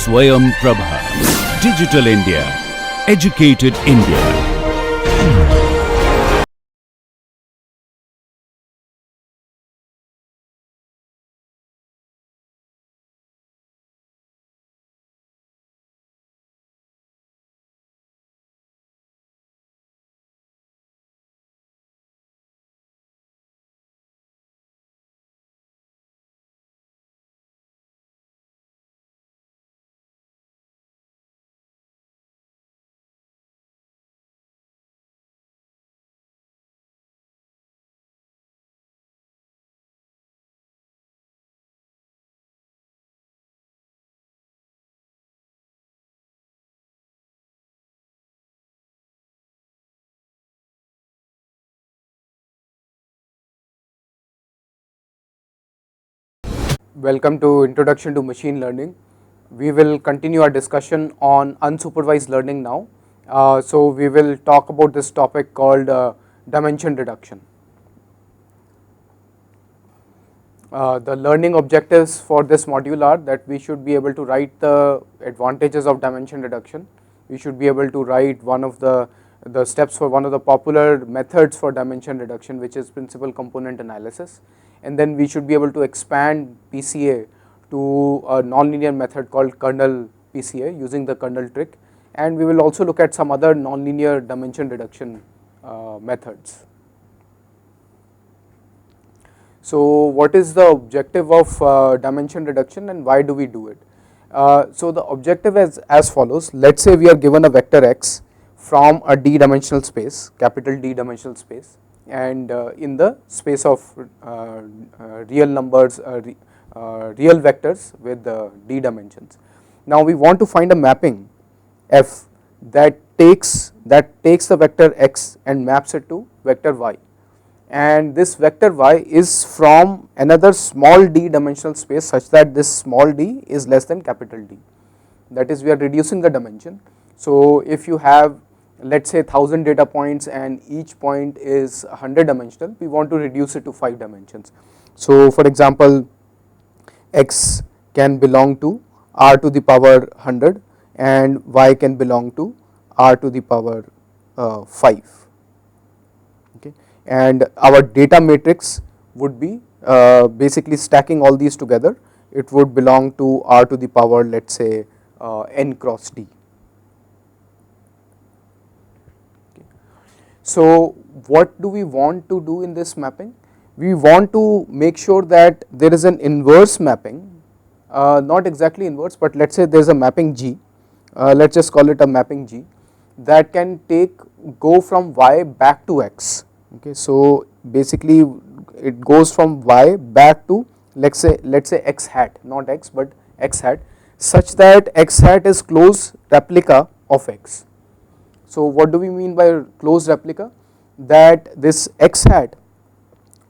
Swayam Prabha. Digital India. Educated India. Welcome to Introduction to Machine Learning. We will continue our discussion on unsupervised learning now. So we will talk about this topic called dimension reduction. The learning objectives for this module are that we should be able to write the advantages of dimension reduction. We should be able to write one of the steps for one of the popular methods for dimension reduction, which is principal component analysis. And then we should be able to expand PCA to a nonlinear method called kernel PCA using the kernel trick. And we will also look at some other nonlinear dimension reduction methods. So what is the objective of dimension reduction and why do we do it? So the objective is as follows. Let's say we are given a vector x from a d-dimensional space, capital D-dimensional space, and in the space of real numbers, real vectors with d dimensions. Now we want to find a mapping f that takes the vector x and maps it to vector y, and this vector y is from another small d dimensional space such that this small d is less than capital D. That is, we are reducing the dimension. So if you have, let's say, 1000 data points and each point is 100 dimensional, we want to reduce it to 5 dimensions. So for example, x can belong to r to the power 100 and y can belong to r to the power 5. Okay. And our data matrix would be basically stacking all these together. It would belong to r to the power, let's say, n cross d. So what do we want to do in this mapping? We want to make sure that there is an inverse mapping, not exactly inverse, but let's say there is a mapping G, let's just call it a mapping G, that can go from y back to x. Okay, so basically it goes from y back to, let's say x hat, not x but x hat, such that x hat is close replica of x. So what do we mean by closed replica? That this x hat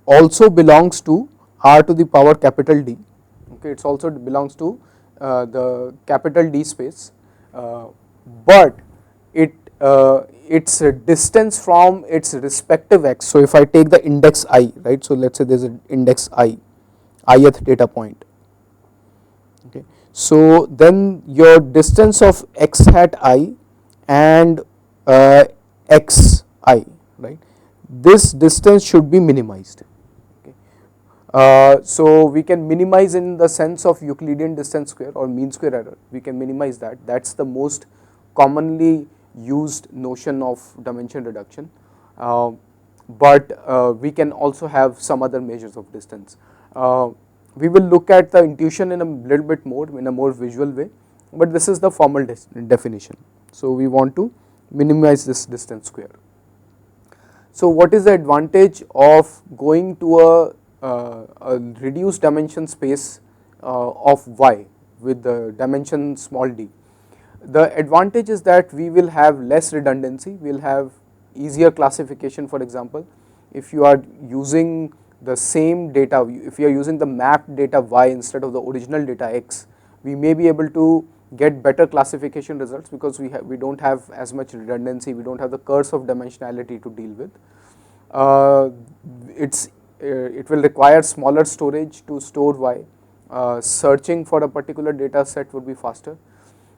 also belongs to r to the power capital D. Okay, it also belongs to the capital D space, but its distance from its respective x. So if I take the index I, right? So let's say there is an index I, ith data point. Okay, so then your distance of x hat I and xi, right, this distance should be minimized. Okay. So we can minimize in the sense of Euclidean distance square or mean square error. We can minimize that. That's the most commonly used notion of dimension reduction, but we can also have some other measures of distance. We will look at the intuition in a little bit more, in a more visual way, but this is the formal definition. So we want to minimize this distance square. So what is the advantage of going to a reduced dimension space of y with the dimension small d? The advantage is that we will have less redundancy, we will have easier classification. For example, if you are using the same data, if you are using the mapped data y instead of the original data x, we may be able to get better classification results because we don't have as much redundancy, we don't have the curse of dimensionality to deal with. It will require smaller storage to store y. Searching for a particular data set would be faster.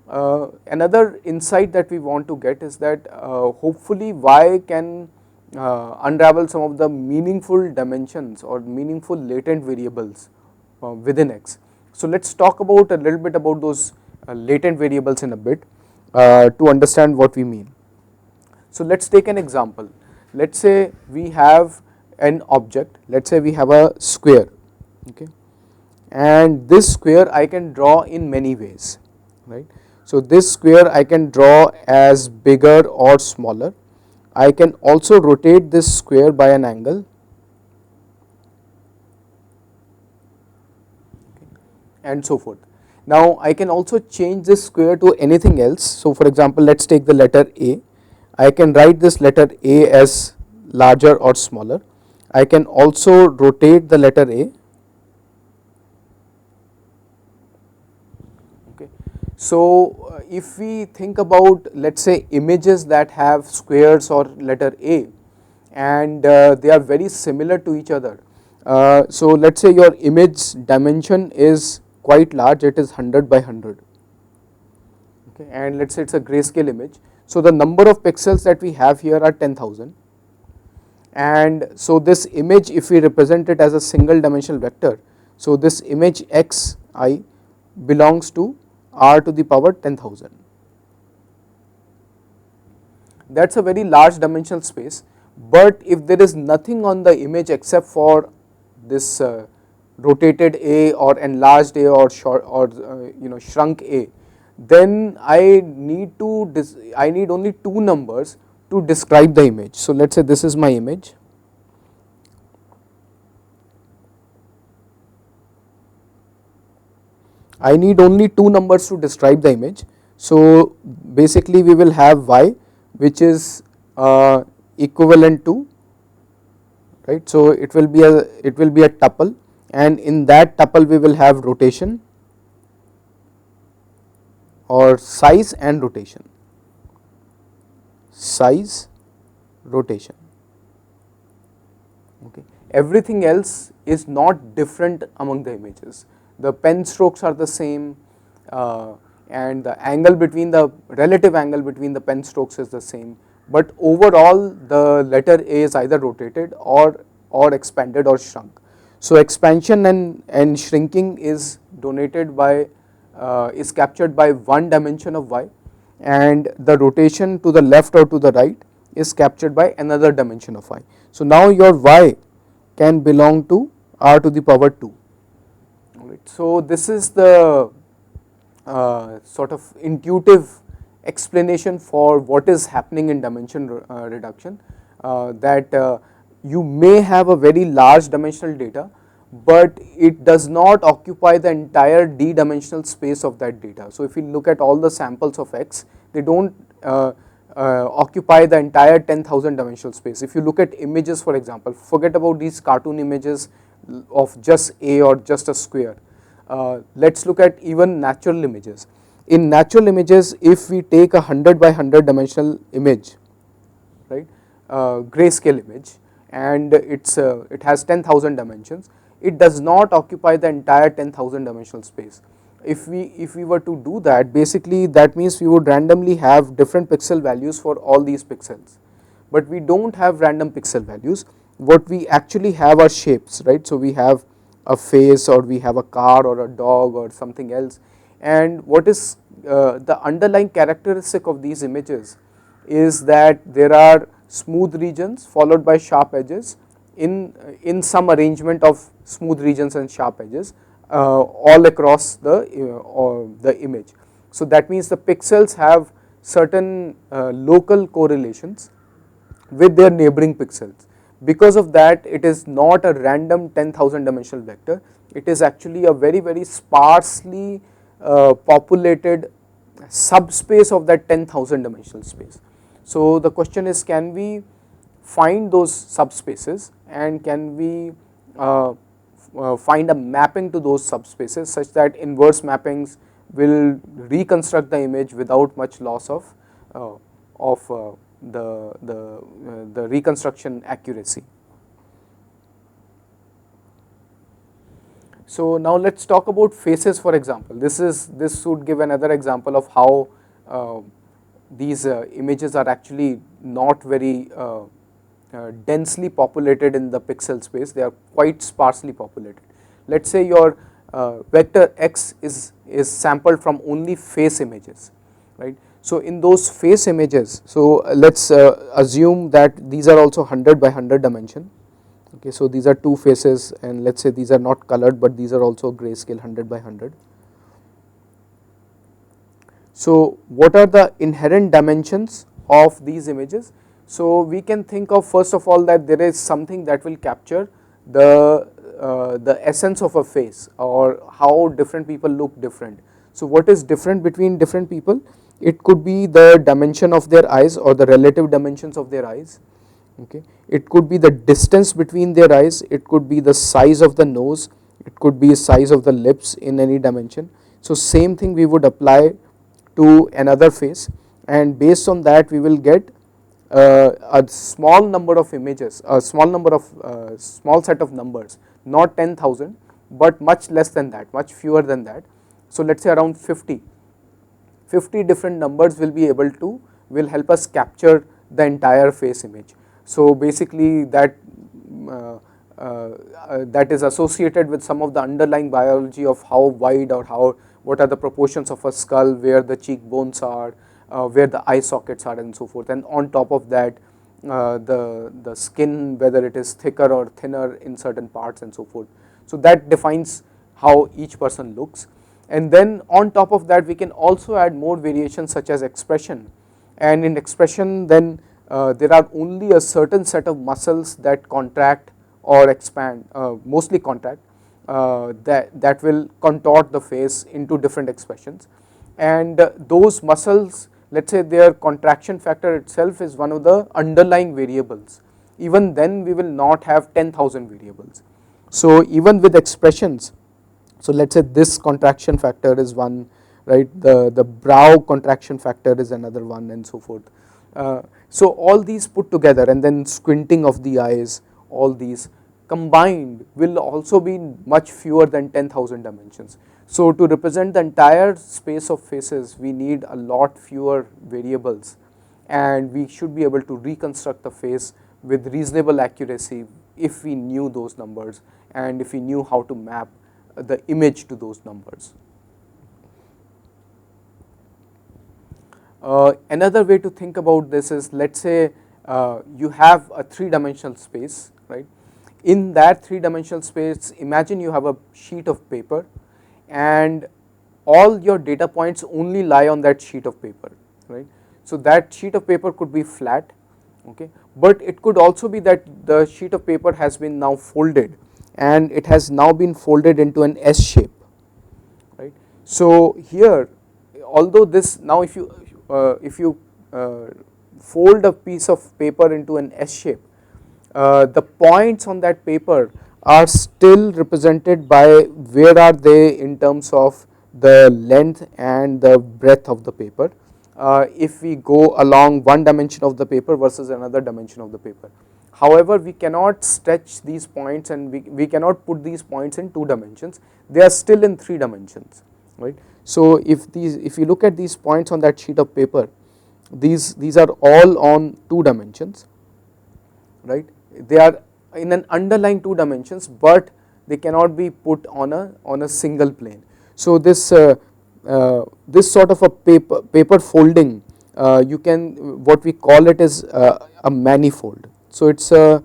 Another insight that we want to get is that hopefully Y can unravel some of the meaningful dimensions or meaningful latent variables within X. So let's talk about a little bit about those latent variables in a bit to understand what we mean. So let's take an example. Let's say we have an object, let's say we have a square, okay, and this square I can draw in many ways, right. So this square I can draw as bigger or smaller. I can also rotate this square by an angle, and so forth. Now I can also change this square to anything else. So for example, let's take the letter A. I can write this letter A as larger or smaller. I can also rotate the letter A. Okay. So if we think about, let's say, images that have squares or letter A, and they are very similar to each other. So let's say your image dimension is quite large, it is 100 by 100, okay, and let's say it's a grayscale image. So the number of pixels that we have here are 10,000, and so this image, if we represent it as a single dimensional vector, so this image xi belongs to r to the power 10,000. That's a very large dimensional space, but if there is nothing on the image except for this rotated A or enlarged A or short or shrunk A, then I need only two numbers to describe the image. So let's say this is my image. I need only two numbers to describe the image. So basically we will have y, which is equivalent to, right, so it will be a tuple, and in that tuple we will have rotation or size and rotation, okay. Everything else is not different among the images. The pen strokes are the same, and the relative angle between the pen strokes is the same, but overall the letter A is either rotated or expanded or shrunk. So expansion and shrinking is captured by one dimension of y, and the rotation to the left or to the right is captured by another dimension of y. So now your y can belong to r to the power 2. Alright, so this is the sort of intuitive explanation for what is happening in dimension reduction, that you may have a very large dimensional data, but it does not occupy the entire d-dimensional space of that data. So if you look at all the samples of X, they don't occupy the entire 10,000 dimensional space. If you look at images, for example, forget about these cartoon images of just A or just a square. Let's look at even natural images. In natural images, if we take a 100 by 100 dimensional image, right, grayscale image, and it has 10,000 dimensions, it does not occupy the entire 10,000 dimensional space. If we were to do that, basically that means we would randomly have different pixel values for all these pixels, but we don't have random pixel values. What we actually have are shapes, right? So we have a face, or we have a car or a dog or something else, and what is the underlying characteristic of these images is that there are smooth regions followed by sharp edges in some arrangement of smooth regions and sharp edges all across the image. So that means the pixels have certain local correlations with their neighboring pixels. Because of that, it is not a random 10,000 dimensional vector, it is actually a very, very sparsely populated subspace of that 10,000 dimensional space. So the question is, can we find those subspaces, and can we find a mapping to those subspaces such that inverse mappings will reconstruct the image without much loss of the reconstruction accuracy. So now let's talk about faces, for example. This would give another example of how these images are actually not very densely populated in the pixel space. They are quite sparsely populated. Let's say your vector x is sampled from only face images, right? So in those face images, so let's assume that these are also 100 by 100 dimension. Okay, so these are two faces, and let's say these are not colored, but these are also grayscale 100 by 100. So what are the inherent dimensions of these images? So we can think of, first of all, that there is something that will capture the essence of a face, or how different people look different. So what is different between different people? It could be the dimension of their eyes, or the relative dimensions of their eyes. Okay, it could be the distance between their eyes, it could be the size of the nose, it could be size of the lips in any dimension. So same thing we would apply to another face, and based on that we will get a small number of images, a small number of small set of numbers, not 10,000 but much less than that, much fewer than that. So let's say around 50 different numbers will help us capture the entire face image. So basically that that is associated with some of the underlying biology of how wide, or what are the proportions of a skull, where the cheekbones are, where the eye sockets are, and so forth. And on top of that, the skin, whether it is thicker or thinner in certain parts, and so forth. So that defines how each person looks. And then on top of that, we can also add more variations such as expression. And in expression, then there are only a certain set of muscles that contract or expand, mostly contract, that will contort the face into different expressions. And those muscles, let's say their contraction factor itself is one of the underlying variables. Even then we will not have 10,000 variables. So even with expressions, so let's say this contraction factor is one, right, the brow contraction factor is another one, and so forth. So all these put together, and then squinting of the eyes, all these combined will also be much fewer than 10,000 dimensions. So to represent the entire space of faces, we need a lot fewer variables, and we should be able to reconstruct the face with reasonable accuracy if we knew those numbers, and if we knew how to map the image to those numbers. Another way to think about this is, let's say you have a three-dimensional space, right? In that three-dimensional space, imagine you have a sheet of paper, and all your data points only lie on that sheet of paper, right? So that sheet of paper could be flat, okay, but it could also be that the sheet of paper has been now folded, and it has now been folded into an S shape, right? So here, although this, now if you fold a piece of paper into an S shape, the points on that paper are still represented by where are they in terms of the length and the breadth of the paper, if we go along one dimension of the paper versus another dimension of the paper. However, we cannot stretch these points, and we cannot put these points in two dimensions, they are still in three dimensions, right? So if you look at these points on that sheet of paper, these are all on two dimensions, right? They are in an underlying two dimensions, but they cannot be put on a single plane. So this sort of a paper folding, what we call it is a manifold. So it's a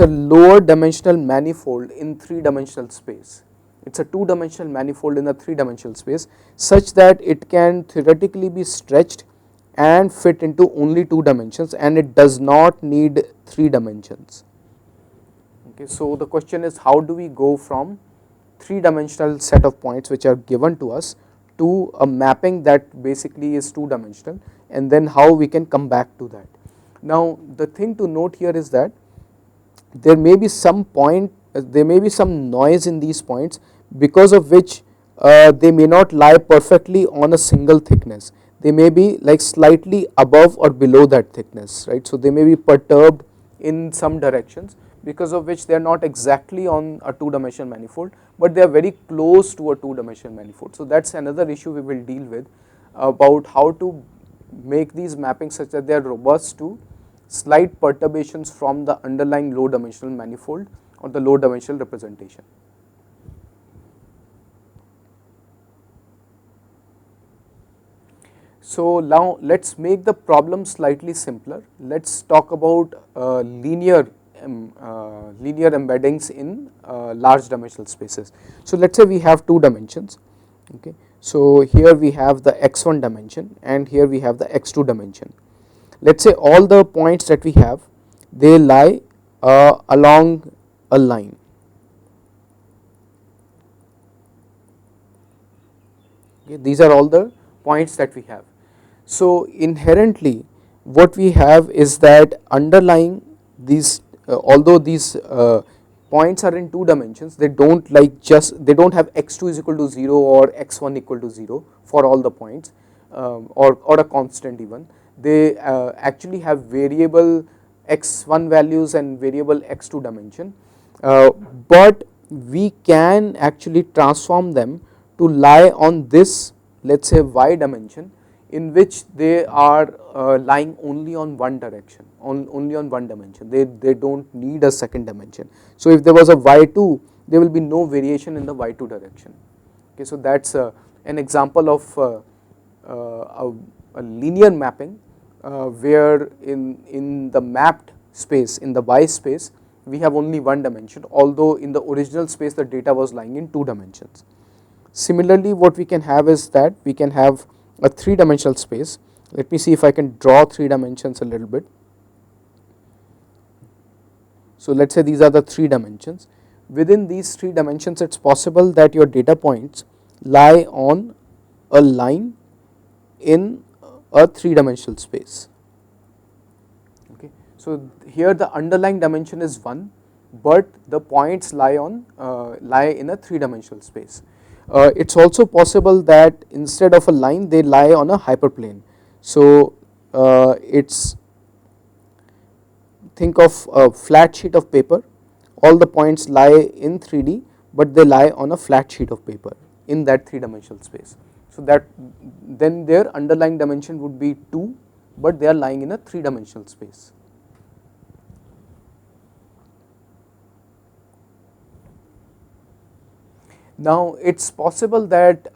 lower dimensional manifold in three-dimensional space. It's a two-dimensional manifold in a three-dimensional space, such that it can theoretically be stretched and fit into only two dimensions, and it does not need three dimensions. Okay, so the question is, how do we go from three-dimensional set of points which are given to us to a mapping that basically is two-dimensional, and then how we can come back to that. Now the thing to note here is that there may be some noise in these points, because of which they may not lie perfectly on a single thickness. They may be like slightly above or below that thickness, right? So they may be perturbed in some directions, because of which they are not exactly on a two-dimensional manifold, but they are very close to a two-dimensional manifold. So that's another issue we will deal with, about how to make these mappings such that they are robust to slight perturbations from the underlying low dimensional manifold or the low dimensional representation. So now let's make the problem slightly simpler. Let's talk about linear embeddings in large dimensional spaces. So let's say we have two dimensions. Okay. So here we have the x1 dimension and here we have the x2 dimension. Let's say all the points that we have, they lie along a line. Okay. These are all the points that we have. So inherently what we have is that underlying these, although these points are in two dimensions, they don't don't have x2 is equal to 0 or x1 equal to 0 for all the points, or a constant even. They actually have variable x1 values and variable x2 dimension, but we can actually transform them to lie on this, let's say, y dimension, in which they are lying only on one direction, only on one dimension. They don't need a second dimension. So if there was a y2, there will be no variation in the y2 direction. Okay, so that's an example of a linear mapping, where in the mapped space, in the y space, we have only one dimension, although in the original space the data was lying in two dimensions. Similarly, what we can have is that we can have a three-dimensional space. Let me see if I can draw three dimensions a little bit. So let's say these are the three dimensions. Within these three dimensions, it's possible that your data points lie on a line in a three-dimensional space. Okay. So here the underlying dimension is 1, but the points lie in a three-dimensional space. It's also possible that instead of a line, they lie on a hyperplane. So think of a flat sheet of paper. All the points lie in 3D, but they lie on a flat sheet of paper in that three-dimensional space. So that then their underlying dimension would be 2, but they are lying in a three-dimensional space. Now it's possible that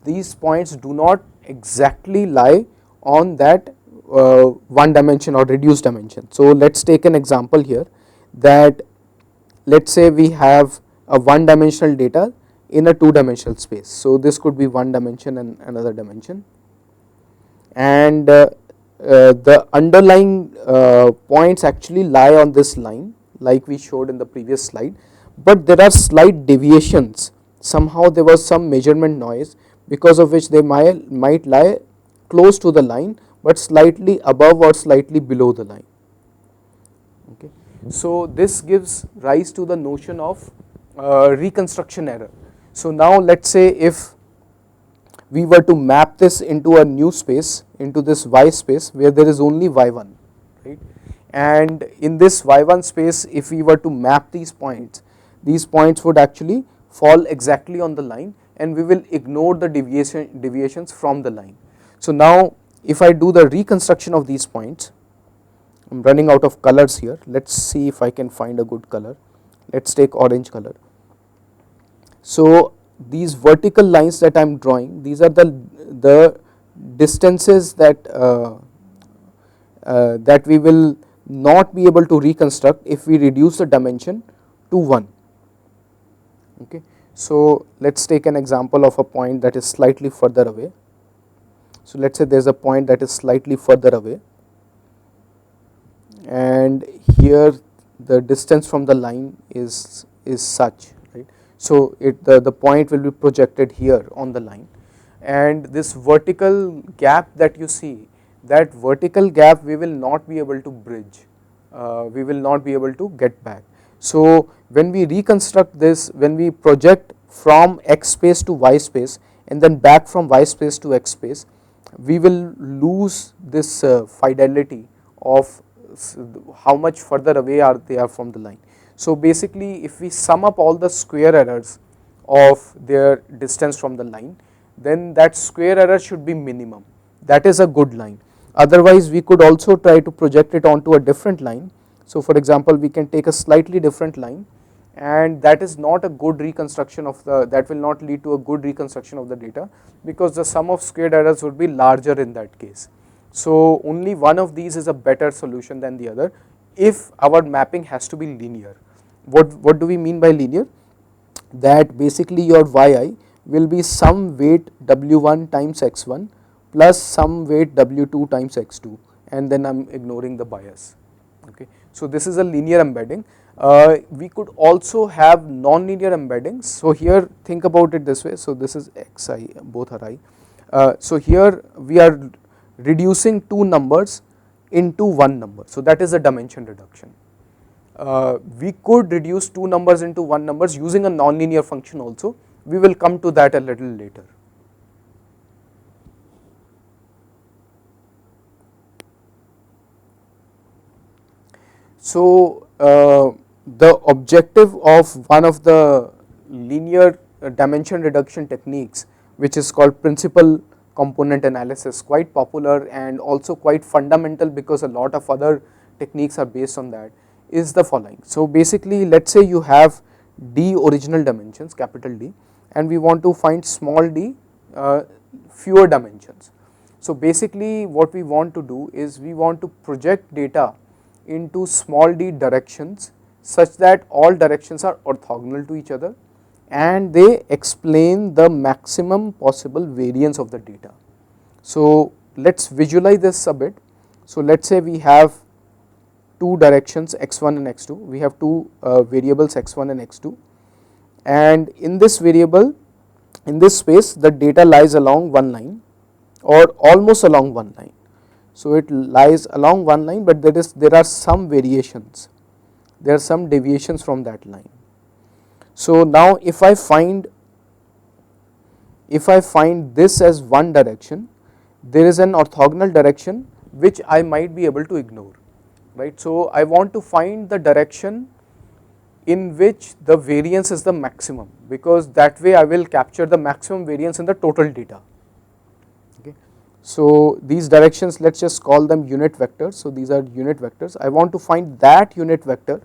these points do not exactly lie on that one dimension or reduced dimension. So let's take an example here, that let's say we have a one dimensional data in a two dimensional space. So this could be one dimension and another dimension, and the underlying points actually lie on this line like we showed in the previous slide, but there are slight deviations. Somehow there was some measurement noise, because of which they might lie close to the line but slightly above or slightly below the line. Okay. So this gives rise to the notion of reconstruction error. So now let's say if we were to map this into a new space, into this y space where there is only y1, right, and in this y1 space, if we were to map these points would actually fall exactly on the line, and we will ignore the deviations from the line. So now if I do the reconstruction of these points, I am running out of colors here. Let's see if I can find a good color. Let's take orange color. So these vertical lines that I am drawing, these are the distances that that we will not be able to reconstruct if we reduce the dimension to 1. Okay. So let's take an example of a point that is slightly further away. So let's say there's a point that is slightly further away, and here the distance from the line is such, right. So the point will be projected here on the line, and this vertical gap that you see, that vertical gap we will not be able to bridge, we will not be able to get back. So when we reconstruct this, when we project from x space to y space and then back from y space to x space, we will lose this fidelity of how much further away they are from the line. So basically if we sum up all the square errors of their distance from the line, then that square error should be minimum. That is a good line. Otherwise we could also try to project it onto a different line. So for example we can take a slightly different line, and that is not a good reconstruction of the, that will not lead to a good reconstruction of the data, because the sum of squared errors would be larger in that case. So only one of these is a better solution than the other if our mapping has to be linear. What do we mean by linear? That basically your yi will be some weight w1 times x1 plus some weight w2 times x2, and then I am ignoring the bias. Okay. So this is a linear embedding. We could also have non-linear embeddings. So here think about it this way, so this is xi, both are I. So here we are reducing two numbers into one number, so that is a dimension reduction. We could reduce two numbers into one numbers using a non-linear function also. We will come to that a little later. So the objective of one of the linear dimension reduction techniques, which is called principal component analysis, quite popular and also quite fundamental because a lot of other techniques are based on that, is the following. So basically let us say you have d original dimensions, capital D, and we want to find small d fewer dimensions. So basically what we want to do is we want to project data into small d directions such that all directions are orthogonal to each other and they explain the maximum possible variance of the data. So let us visualize this a bit. So let us say we have two directions x1 and x2, we have two variables x1 and x2, and in this variable, in this space, the data lies along one line or almost along one line. So it lies along one line, but there are some variations, there are some deviations from that line. So now if I find this as one direction, there is an orthogonal direction which I might be able to ignore, right. So I want to find the direction in which the variance is the maximum, because that way I will capture the maximum variance in the total data. Okay. So these directions, let us just call them unit vectors. So these are unit vectors. I want to find that unit vector,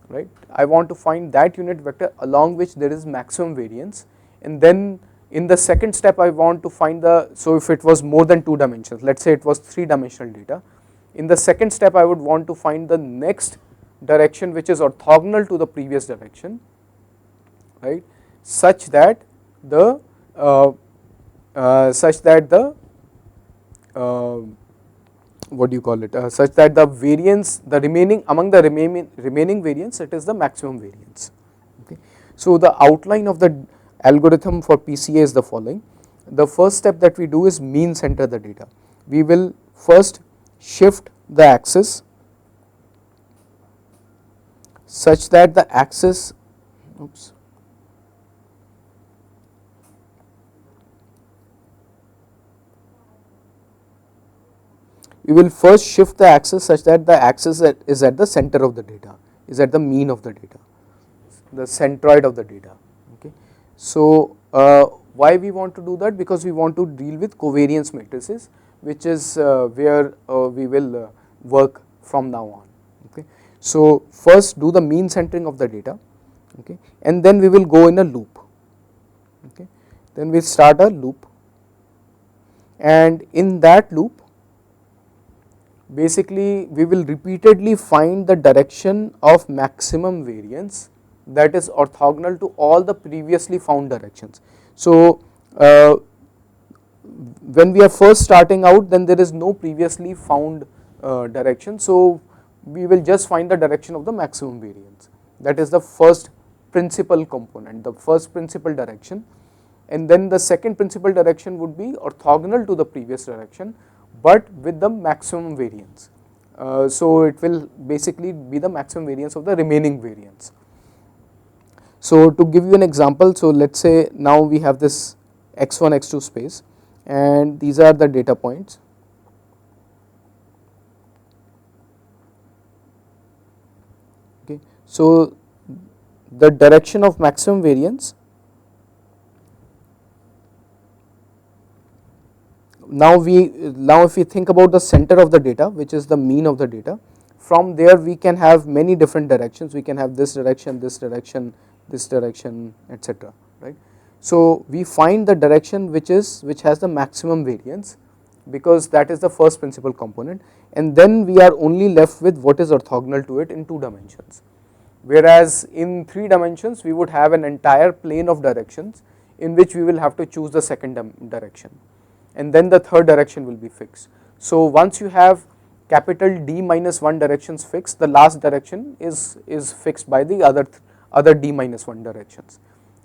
right. I want to find that unit vector along which there is maximum variance, and then in the second step I want to find the, so if it was more than two dimensions, let us say it was three dimensional data, in the second step I would want to find the next direction which is orthogonal to the previous direction, right, such that the what do you call it, such that the variance, the remaining, among the remaining variance, it is the maximum variance. Okay. So the outline of the algorithm for PCA is the following. The first step that we do is mean center the data. We will first shift the axis such that the axis, oops, we will first shift the axis such that the axis is at the center of the data, is at the mean of the data, the centroid of the data. Okay. So why we want to do that? Because we want to deal with covariance matrices, which is where we will work from now on. Okay. So first do the mean centering of the data, okay, and then we will go in a loop. Okay. Then we start a loop, and in that loop basically we will repeatedly find the direction of maximum variance that is orthogonal to all the previously found directions. So when we are first starting out, then there is no previously found direction, so we will just find the direction of the maximum variance. That is the first principal component, the first principal direction, and then the second principal direction would be orthogonal to the previous direction but with the maximum variance. So it will basically be the maximum variance of the remaining variance. So to give you an example, so let us say now we have this x1 x2 space and these are the data points. So the direction of maximum variance, now if we think about the center of the data, which is the mean of the data, from there we can have many different directions. We can have this direction, this direction, this direction, etc. Right. So we find the direction which has the maximum variance, because that is the first principal component, and then we are only left with what is orthogonal to it in 2 dimensions. Whereas in 3 dimensions we would have an entire plane of directions in which we will have to choose the second direction, and then the third direction will be fixed. So once you have capital D minus 1 directions fixed, the last direction is fixed by the other D minus 1 directions.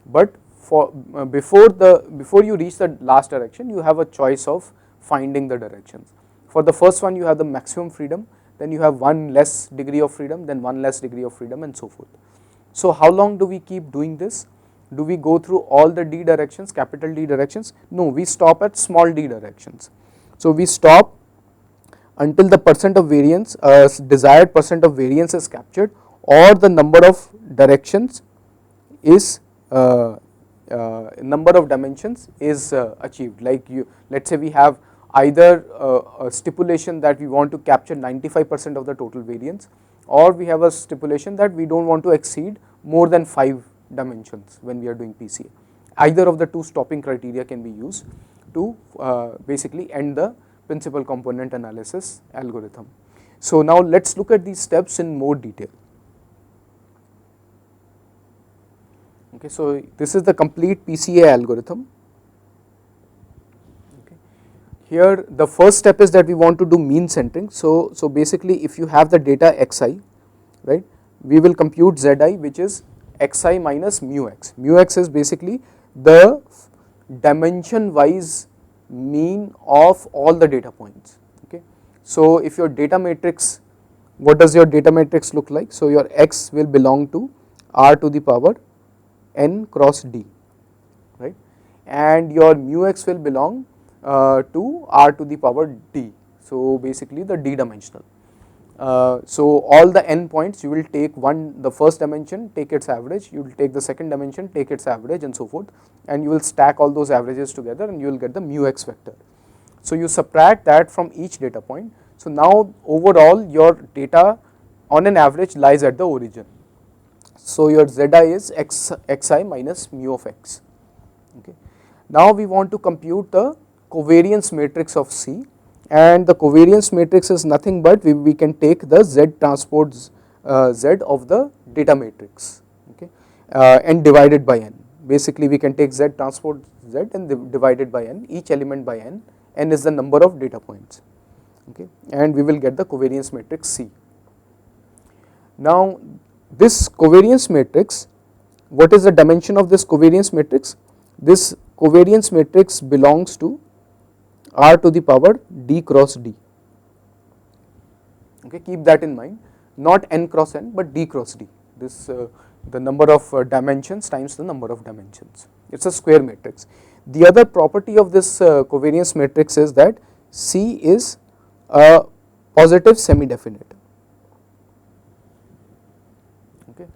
But for before you reach the last direction, you have a choice of finding the directions. For the first one you have the maximum freedom, then you have one less degree of freedom, then one less degree of freedom, and so forth. So how long do we keep doing this? Do we go through all the D directions, capital D directions? No, we stop at small d directions. So we stop until the percent of variance, desired percent of variance is captured, or the number of directions is number of dimensions is achieved. Like let's say we have either a stipulation that we want to capture 95% of the total variance, or we have a stipulation that we don't want to exceed more than 5 dimensions when we are doing PCA. Either of the 2 stopping criteria can be used to basically end the principal component analysis algorithm. So now let's look at these steps in more detail. Okay, so this is the complete PCA algorithm. Okay. Here the first step is that we want to do mean centering. So basically if you have the data xi, right, we will compute zi, which is xi minus mu x. Mu x is basically the dimension wise mean of all the data points. Okay. So if your data matrix, what does your data matrix look like? So your x will belong to r to the power n cross d, right, and your mu x will belong to r to the power d. So basically the d dimensional. So all the n points you will take the first dimension, take its average, you will take the second dimension, take its average, and so forth, and you will stack all those averages together and you will get the mu x vector. So you subtract that from each data point. So now overall your data on an average lies at the origin. So your zi is xi minus mu of x. Okay. Now we want to compute the covariance matrix of C, and the covariance matrix is nothing but we can take the Z transpose Z of the data matrix, okay, and divide it by n. Basically we can take Z transpose Z and divide it by n, each element by n. N is the number of data points, okay, and we will get the covariance matrix C. Now this covariance matrix, what is the dimension of this covariance matrix? This covariance matrix belongs to r to the power d cross d. Okay, keep that in mind, not n cross n but d cross d. This the number of dimensions times the number of dimensions. It's a square matrix. The other property of this covariance matrix is that C is a positive semi-definite. Okay,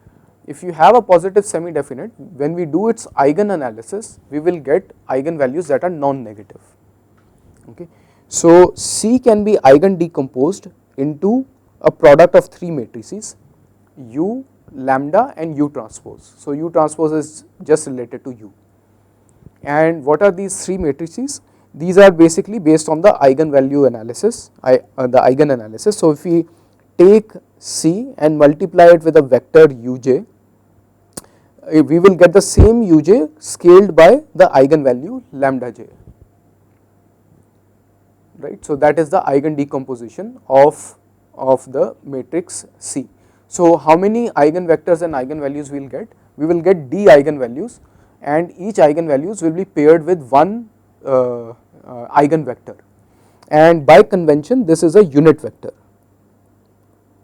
if you have a positive semi-definite, when we do its eigen analysis, we will get eigenvalues that are non-negative. Okay. So C can be eigen decomposed into a product of 3 matrices, U, lambda, and U transpose. So U transpose is just related to U. And what are these 3 matrices? These are basically based on the eigenvalue analysis, the eigen analysis. So if we take C and multiply it with a vector Uj, we will get the same Uj scaled by the eigenvalue lambda j. Right. So that is the eigen decomposition of the matrix C. So how many eigenvectors and eigenvalues we will get? We will get d eigenvalues, and each eigenvalues will be paired with one eigenvector, and by convention this is a unit vector.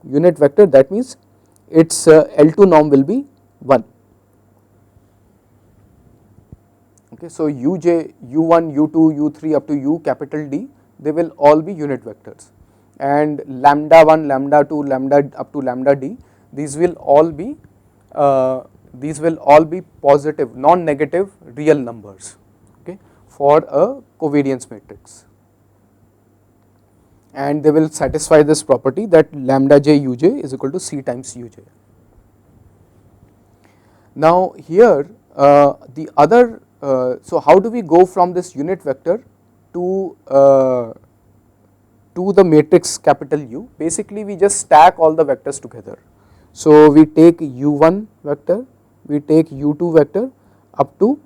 Unit vector, that means its L2 norm will be 1. Okay, so Uj, U1, U2, U3 up to U capital D, they will all be unit vectors, and lambda 1, lambda 2, lambda up to lambda d, these will all be positive, non-negative real numbers, okay, for a covariance matrix, and they will satisfy this property that lambda j uj is equal to C times uj. Now here the other, so how do we go from this unit vector to the matrix capital U? Basically we just stack all the vectors together. So we take u1 vector, we take u2 vector up to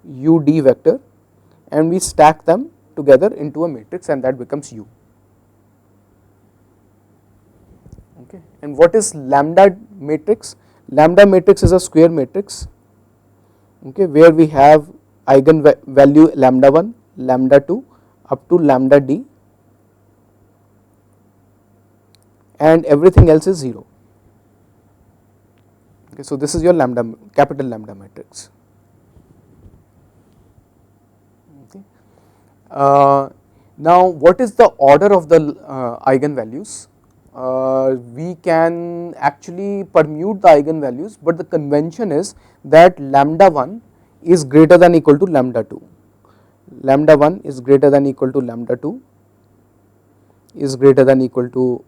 ud vector, and we stack them together into a matrix, and that becomes U. Okay. And what is lambda matrix? Lambda matrix is a square matrix, okay, where we have eigenvalue lambda 1, lambda 2 up to lambda d, and everything else is 0. Okay, so this is your lambda, capital lambda matrix. Okay. Now what is the order of the eigenvalues? We can actually permute the eigenvalues, but the convention is that lambda 1 is greater than equal to lambda 2, lambda 1 is greater than equal to lambda 2 is greater than equal to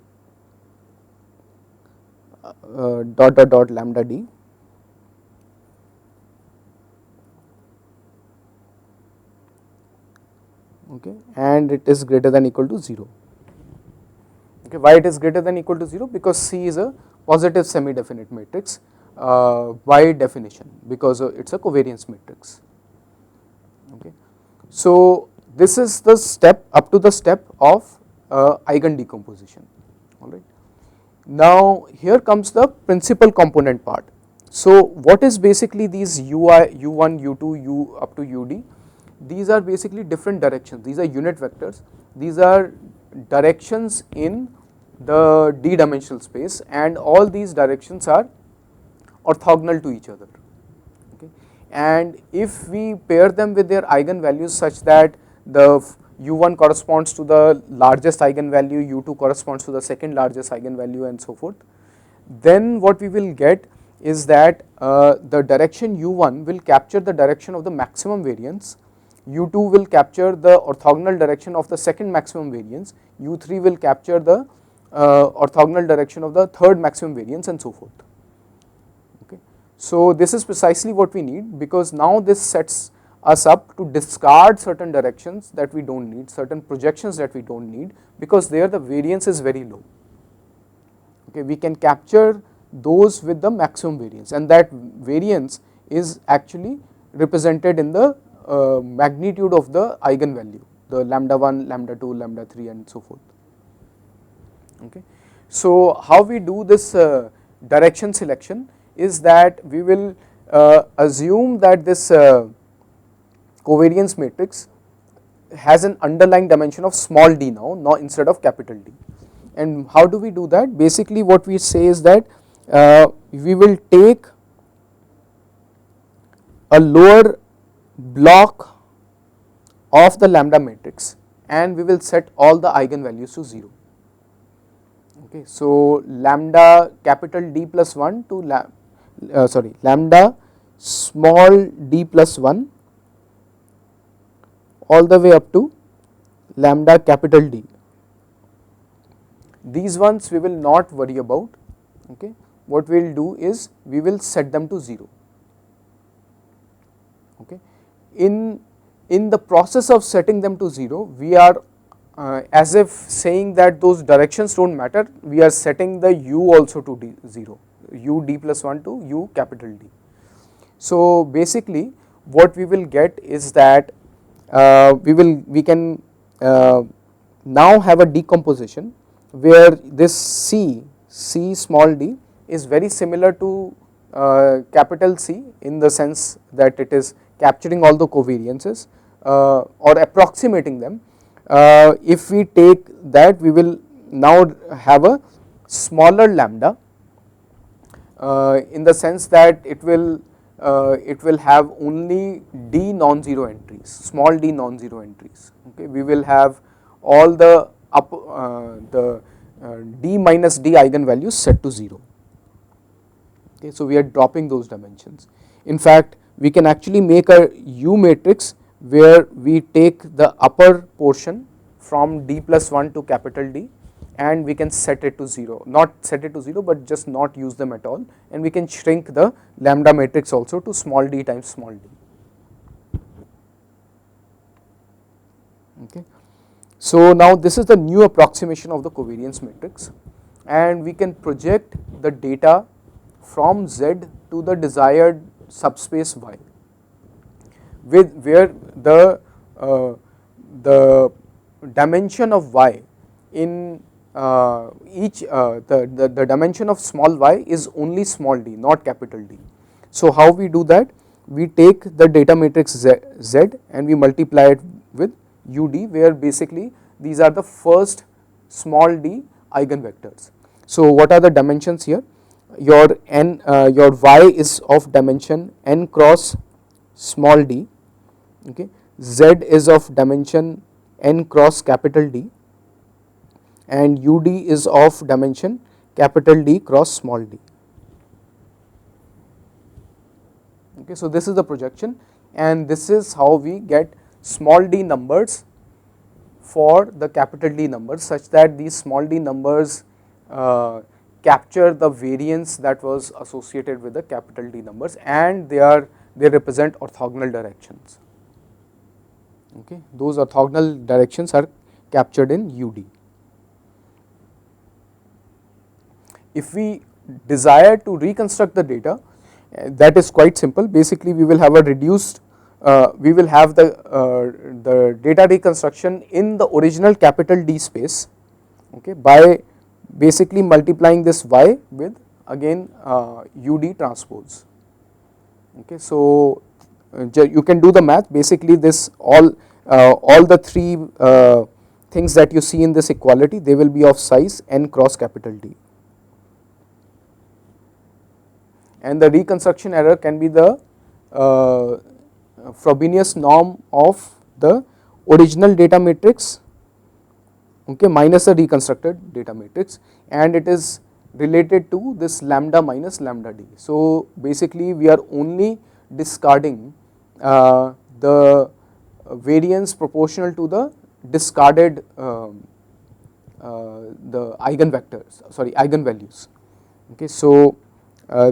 dot dot dot lambda d, okay, and it is greater than equal to 0. Okay, why it is greater than equal to 0? Because C is a positive semi-definite matrix by definition, because it is a covariance matrix. Okay. So this is the step up to the step of eigen decomposition. All right. Now here comes the principal component part. So what is basically these ui, u1, u2, u up to ud? These are basically different directions. These are unit vectors. These are directions in the d-dimensional space, and all these directions are orthogonal to each other. Okay. And if we pair them with their eigenvalues such that the u1 corresponds to the largest eigenvalue, u2 corresponds to the second largest eigenvalue, and so forth, then what we will get is that the direction u1 will capture the direction of the maximum variance, u2 will capture the orthogonal direction of the second maximum variance, u3 will capture the orthogonal direction of the third maximum variance, and so forth. Okay. So this is precisely what we need, because now this sets us up to discard certain directions that we don't need, certain projections that we don't need, because there the variance is very low. Okay. We can capture those with the maximum variance, and that variance is actually represented in the magnitude of the eigenvalue, the lambda 1, lambda 2, lambda 3, and so forth. Okay. So how we do this direction selection is that we will assume that this covariance matrix has an underlying dimension of small d now, not instead of capital D. And how do we do that? Basically what we say is that we will take a lower block of the lambda matrix, and we will set all the eigenvalues to 0. Okay. So lambda capital D plus 1 to lambda small d plus 1 all the way up to lambda capital D. These ones we will not worry about. Okay. What we will do is we will set them to 0. Okay. In the process of setting them to 0, we are as if saying that those directions don't matter, we are setting the u also to 0, u d plus 1 to u capital D. So basically what we will get is that we can now have a decomposition where this C small d is very similar to capital C in the sense that it is capturing all the covariances or approximating them. If we take that, we will now have a smaller lambda in the sense that it will have only d non-zero entries, small d non-zero entries. Okay. We will have all the d minus d eigenvalues set to 0. Okay, so we are dropping those dimensions. In fact, we can actually make a U matrix where we take the upper portion from d plus 1 to capital D, and we can set it to 0, not set it to 0 but just not use them at all, and we can shrink the lambda matrix also to small d times small d. Okay. So now this is the new approximation of the covariance matrix, and we can project the data from Z to the desired subspace Y, with where the dimension of Y in the dimension of small y is only small d, not capital D. So how we do that? We take the data matrix Z and we multiply it with UD, where basically these are the first small d eigenvectors. So what are the dimensions here? Your y is of dimension n cross small d, okay. Z is of dimension n cross capital D, and UD is of dimension capital D cross small d. Okay, so this is the projection, and this is how we get small d numbers for the capital D numbers, such that these small d numbers capture the variance that was associated with the capital D numbers, and they represent orthogonal directions. Okay, those orthogonal directions are captured in UD. If we desire to reconstruct the data, that is quite simple. Basically, we will have a reduced, we will have the data reconstruction in the original capital D space, okay, by basically multiplying this y with again UD transpose. Okay, so you can do the math. Basically, this all the three things that you see in this equality, they will be of size n cross capital D. And the reconstruction error can be the Frobenius norm of the original data matrix, okay, minus the reconstructed data matrix, and it is related to this lambda minus lambda d. So basically we are only discarding the variance proportional to the discarded the eigenvalues. Okay, so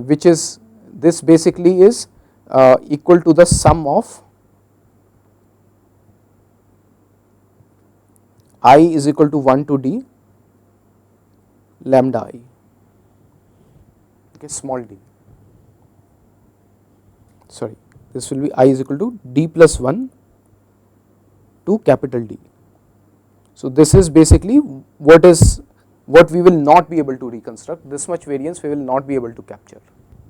which is, this basically is equal to the sum of I is equal to 1 to d lambda I, okay, small d, sorry, this will be I is equal to d plus 1 to capital D. So this is basically what we will not be able to reconstruct. This much variance we will not be able to capture.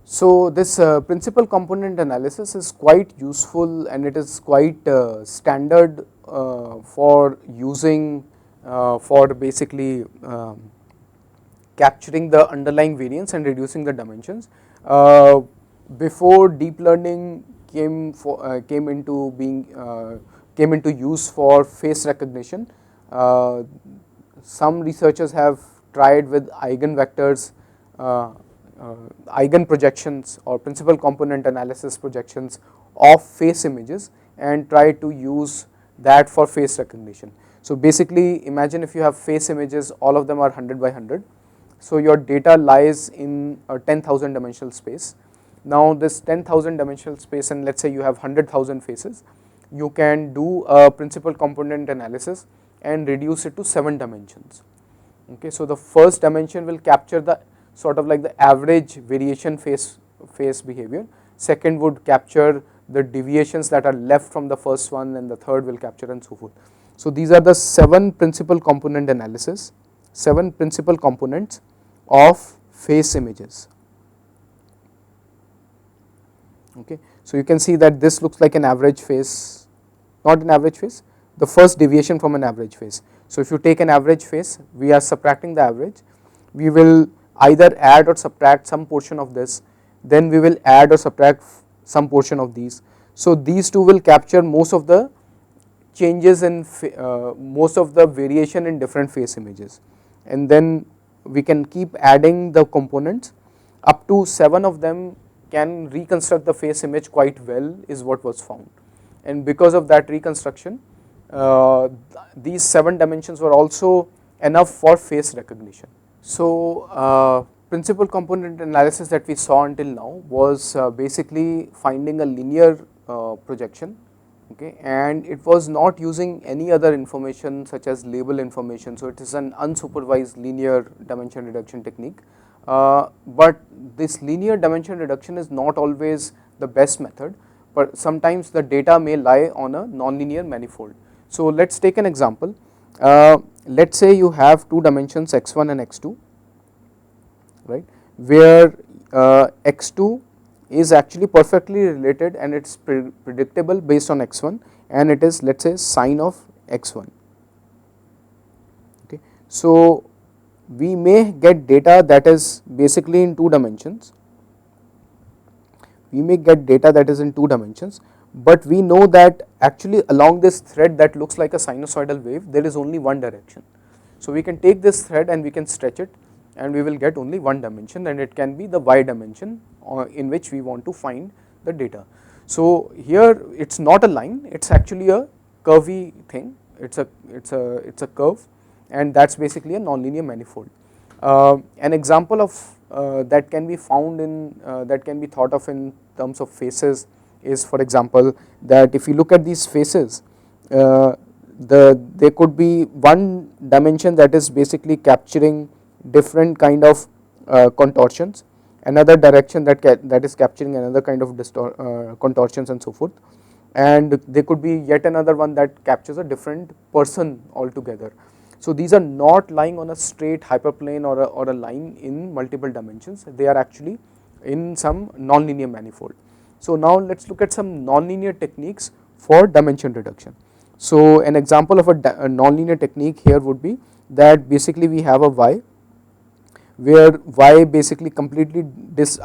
So this principal component analysis is quite useful, and it is quite standard for using for basically capturing the underlying variance and reducing the dimensions. Before deep learning came into use for face recognition, some researchers have tried with eigenvectors, eigen projections or principal component analysis projections of face images, and try to use that for face recognition. So basically, imagine if you have face images, all of them are 100 by 100. So your data lies in a 10,000 dimensional space. Now this 10,000 dimensional space, and let's say you have 100,000 faces, you can do a principal component analysis and reduce it to 7 dimensions. Okay, so the first dimension will capture the sort of like the average variation face behavior. Second would capture the deviations that are left from the first one, and the third will capture, and so forth. So these are the 7 principal component analysis, 7 principal components of face images. Okay, so you can see that this looks like an average face, not an average face, the first deviation from an average face. So if you take an average face, we are subtracting the average, we will either add or subtract some portion of this, then we will add or subtract some portion of these. So these two will capture most of the changes in most of the variation in different face images. and then we can keep adding the components. Up to 7 of them can reconstruct the face image quite well is what was found, and because of that reconstruction these 7 dimensions were also enough for face recognition. So principal component analysis that we saw until now was basically finding a linear projection, okay, and it was not using any other information such as label information, so it is an unsupervised linear dimension reduction technique. But this linear dimension reduction is not always the best method, but sometimes the data may lie on a nonlinear manifold. So let us take an example. Let us say you have 2 dimensions x1 and x2, right, where x2 is actually perfectly related and it is predictable based on x1, and it is, let us say, sine of x1. Okay. So we may get data that is basically in 2 dimensions, but we know that actually along this thread that looks like a sinusoidal wave there is only one direction. So we can take this thread and we can stretch it and we will get only one dimension, and it can be the y dimension in which we want to find the data. So here it is not a line, it is actually a curvy thing, it is a curve, and that is basically a nonlinear manifold. An example of that can be found in that can be thought of in terms of faces is, for example, that if you look at these faces, there could be one dimension that is basically capturing different kind of contortions, another direction that is capturing another kind of contortions and so forth, and there could be yet another one that captures a different person altogether. So these are not lying on a straight hyperplane or a line in multiple dimensions, they are actually in some nonlinear manifold. So now let us look at some nonlinear techniques for dimension reduction. So an example of a nonlinear technique here would be that basically we have a y, where y basically completely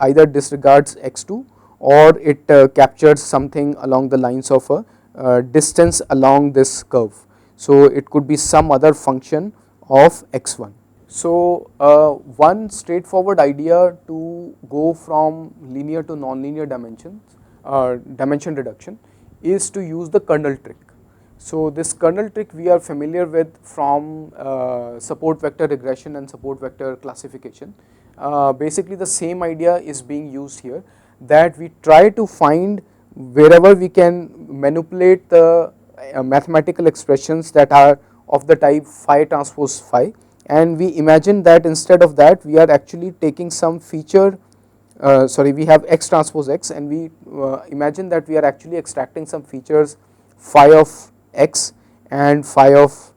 either disregards x2 or it captures something along the lines of a distance along this curve. So it could be some other function of x1. So one straightforward idea to go from linear to nonlinear dimension reduction is to use the kernel trick. So this kernel trick we are familiar with from support vector regression and support vector classification. Basically the same idea is being used here, that we try to find wherever we can manipulate the mathematical expressions that are of the type phi transpose phi, and we imagine that instead of that we are actually taking some feature, we have x transpose x, and we imagine that we are actually extracting some features phi of x and phi of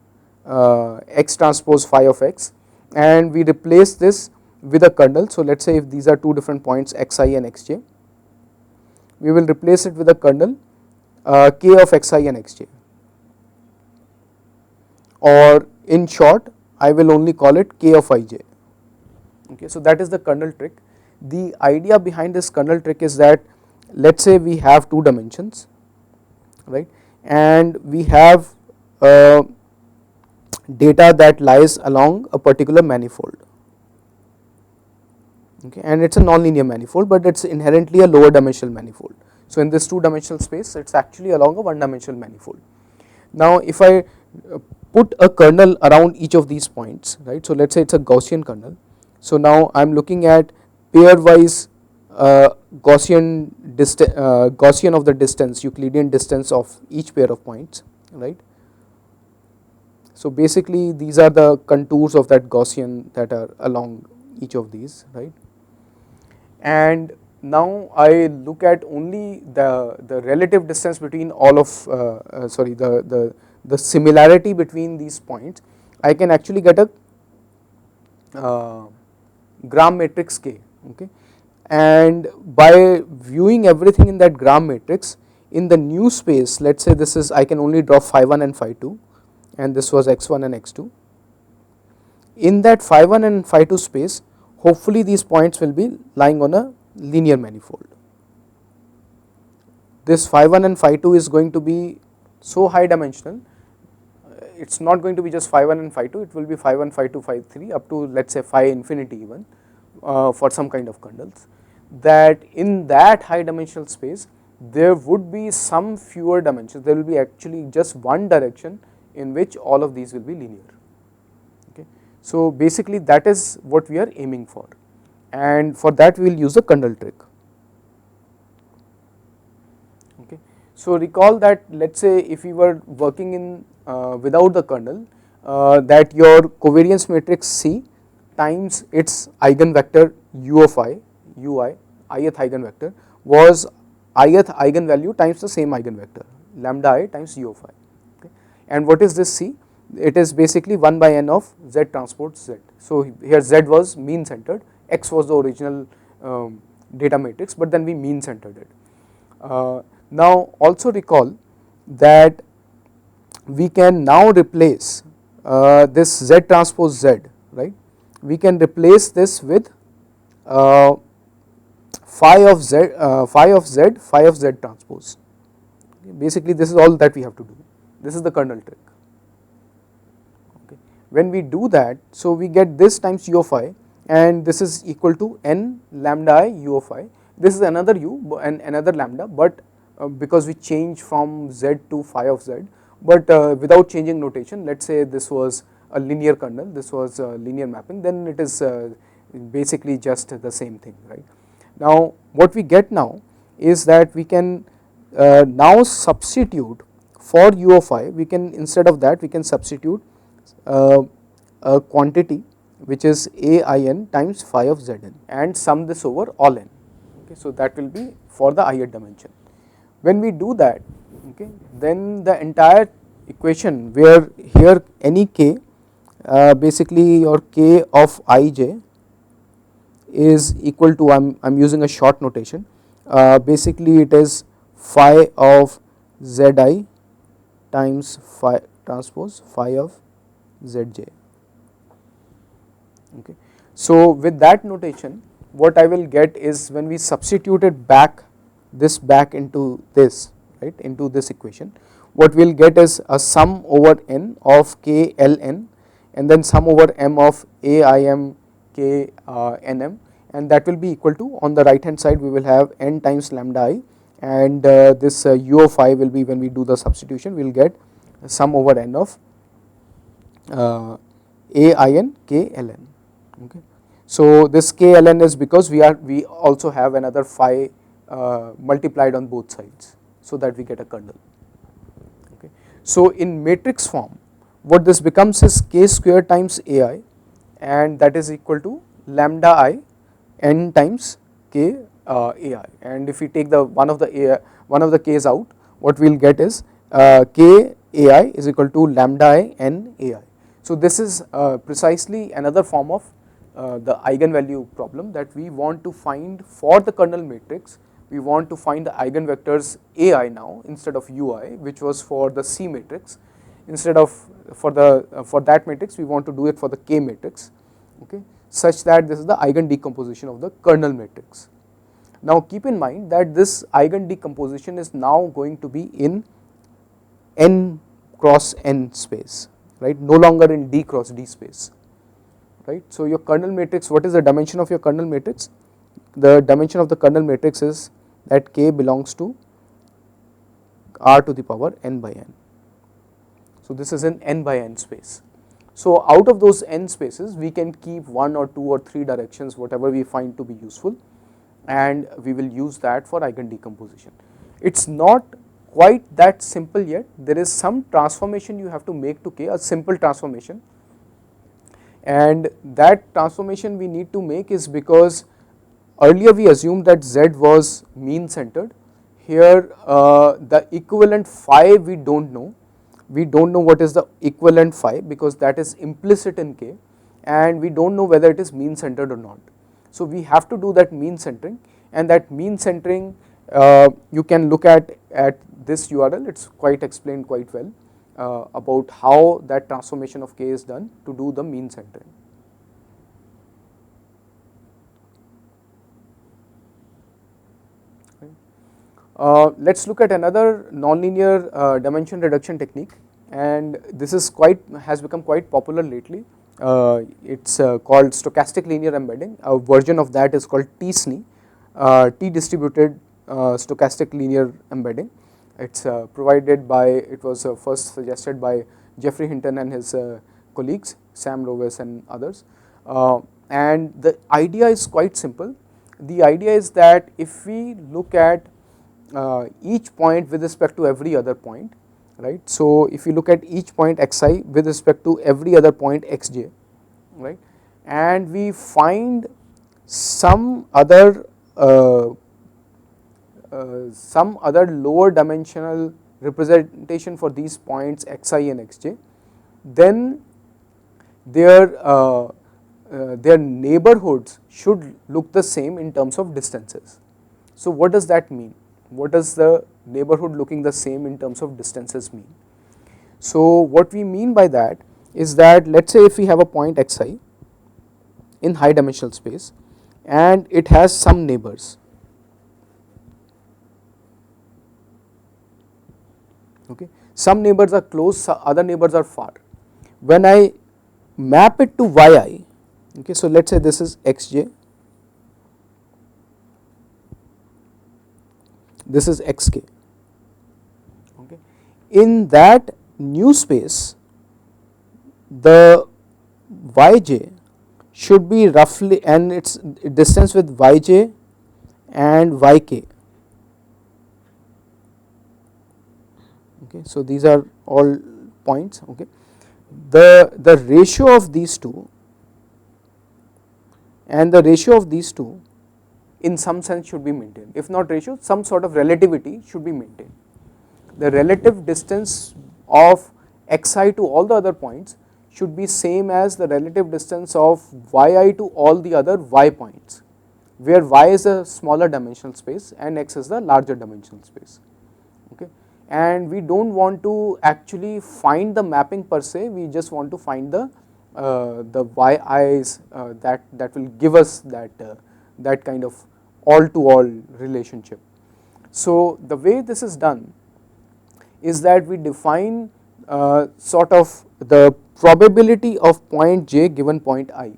x transpose phi of x, and we replace this with a kernel. So let us say if these are 2 different points xi and xj, we will replace it with a kernel k of xi and xj, or in short I will only call it k of ij. Okay, so that is the kernel trick. The idea behind this kernel trick is that, let us say we have 2 dimensions, right, and we have data that lies along a particular manifold, okay, and it is a nonlinear manifold, but it is inherently a lower dimensional manifold. So in this 2 dimensional space it is actually along a 1 dimensional manifold. Now if I put a kernel around each of these points, right, so let us say it is a Gaussian kernel. So now I am looking at pairwise Gaussian of the distance, Euclidean distance of each pair of points, right. So basically these are the contours of that Gaussian that are along each of these, right, and now I look at only the relative distance between all of the similarity between these points. I can actually get a gram matrix K, okay, and by viewing everything in that gram matrix in the new space, let us say this is, I can only draw phi 1 and phi 2, and this was x1 and x2. In that phi 1 and phi 2 space, hopefully these points will be lying on a linear manifold. This phi 1 and phi 2 is going to be so high dimensional, it's not going to be just phi 1 and phi 2, it will be phi 1, phi 2, phi 3 up to let us say phi infinity even for some kind of kernels, that in that high dimensional space there would be some fewer dimensions, there will be actually just one direction in which all of these will be linear. Okay. So basically that is what we are aiming for, and for that we will use the kernel trick. Okay. So recall that let us say if we were working in without the kernel, that your covariance matrix C times its eigenvector u of I, ui, ith eigenvector was ith eigenvalue times the same eigenvector lambda I times u of I. Okay. And what is this C? It is basically 1 by n of z transpose z. So here z was mean centered, x was the original data matrix, but then we mean centered it. Now also recall that we can now replace this z transpose z, right? We can replace this with phi of z, phi of z transpose. Basically this is all that we have to do. This is the kernel trick. Okay. When we do that, so we get this times u of I, and this is equal to n lambda I u of I. This is another u and another lambda, but because we change from z to phi of z, but without changing notation, let us say this was a linear kernel, this was a linear mapping, then it is basically just the same thing, right. Now what we get now is that we can now substitute for u of I, we can, instead of that we can substitute a quantity which is ain times phi of zn and sum this over all n. Okay, so that will be for the ith dimension. When we do that, okay, then the entire equation where here any k, basically your k of ij is equal to, I am using a short notation, basically it is phi of zi times phi transpose phi of zj. Okay. So with that notation what I will get is, when we substitute it back, this back into this, right, into this equation, what we will get is a sum over n of k ln and then sum over m of aim k nm, and that will be equal to, on the right hand side we will have n times lambda I, and this u of I will be, when we do the substitution we will get sum over n of ain k ln. Okay. So this k ln is because we also have another phi multiplied on both sides, so that we get a kernel. Okay. So in matrix form what this becomes is k square times ai, and that is equal to lambda I n times k ai, and if we take the one of the k's out, what we will get is k ai is equal to lambda I n ai. So this is precisely another form of the eigenvalue problem, that we want to find for the kernel matrix, we want to find the eigenvectors ai now instead of ui, which was for the C matrix. Instead of for that matrix we want to do it for the K matrix, okay, such that this is the eigen decomposition of the kernel matrix. Now keep in mind that this eigen decomposition is now going to be in n cross n space, right, no longer in d cross d space, right. So your kernel matrix, what is the dimension of your kernel matrix? The dimension of the kernel matrix is that K belongs to r to the power n by n. So this is an n by n space. So out of those n spaces we can keep 1 or 2 or 3 directions, whatever we find to be useful, and we will use that for eigen decomposition. It is not quite that simple yet, there is some transformation you have to make to K, a simple transformation, and that transformation we need to make is because earlier we assumed that Z was mean centered. Here the equivalent phi we do not know. We do not know what is the equivalent phi because that is implicit in K, and we do not know whether it is mean centered or not. So we have to do that mean centering, and that mean centering you can look at this URL, it is quite explained quite well about how that transformation of K is done to do the mean centering. Let us look at another nonlinear dimension reduction technique, and this is has become quite popular lately. It's called stochastic linear embedding. A version of that is called t-SNE, T distributed stochastic linear embedding. It's provided by, it was first suggested by Jeffrey Hinton and his colleagues, Sam Lovis and others. And the idea is quite simple. The idea is that if we look at each point with respect to every other point, right. So if you look at each point xi with respect to every other point xj, right, and we find some other lower dimensional representation for these points xi and xj, then their neighborhoods should look the same in terms of distances. So what does that mean? What does the neighborhood looking the same in terms of distances mean? So what we mean by that is that, let's say if we have a point xi in high dimensional space and it has some neighbors, okay, some neighbors are close, other neighbors are far. When I map it to yi, okay, so let's say this is xj, this is xk, okay. In that new space, the yj should be roughly, and its distance with yj and yk, okay. So these are all points, okay. The ratio of these two and the ratio of these two in some sense should be maintained. If not ratio, some sort of relativity should be maintained. The relative distance of xi to all the other points should be same as the relative distance of yi to all the other y points, where y is a smaller dimensional space and x is the larger dimensional space, okay. And we don't want to actually find the mapping per se, we just want to find the yi's that will give us that kind of all to all relationship. So the way this is done is that we define sort of the probability of point j given point I,